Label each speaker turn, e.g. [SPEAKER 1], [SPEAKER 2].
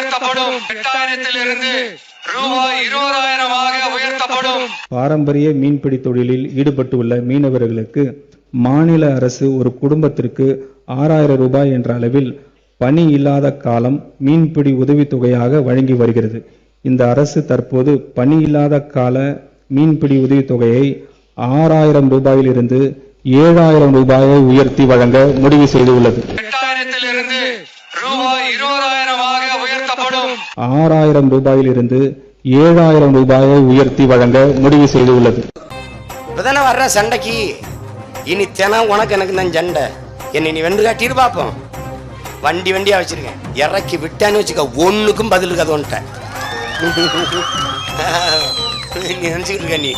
[SPEAKER 1] உயர்த்தப்படும். 8000 ரூபாய் 20,000 உயர்த்தப்படும்.
[SPEAKER 2] பாரம்பரிய மீன்பிடி தொழிலில் ஈடுபட்டுள்ள மீனவர்களுக்கு மாநில அரசு ஒரு குடும்பத்திற்கு 6,000 ரூபாய் என்ற அளவில் பணி இல்லாத காலம் மீன்பிடி உதவித்தொகையாக வழங்கி வருகிறது. இந்த அரசு தற்போது பணி இல்லாத கால மீன்பிடி உதவித்தொகையை 6,000 ரூபாயிலிருந்து 7,000 ரூபாயை உயர்த்தி வழங்க முடிவு செய்துள்ளது.
[SPEAKER 1] 8000 ரூபாய் 20,000 உயர்த்தப்படும்.
[SPEAKER 2] 6,000 ரூபாயிலிருந்து 7,000 ரூபாயை உயர்த்தி வழங்க முடிவு செய்துள்ளது.
[SPEAKER 3] இப்பதானே வர்ற சண்டைக்கு இனி தினம் உனக்கு எனக்கு தான் சண்டை. என்னை நீ வென்று காட்டிட்டு பார்ப்போம். வண்டியா வச்சிருக்கேன், இறக்கி விட்டான்னு வச்சுக்க, ஒன்னுக்கும் பதில் இருக்காது ஒன்ட்ட. நீ நினைச்சுக்கிட்டு இருக்க நீ.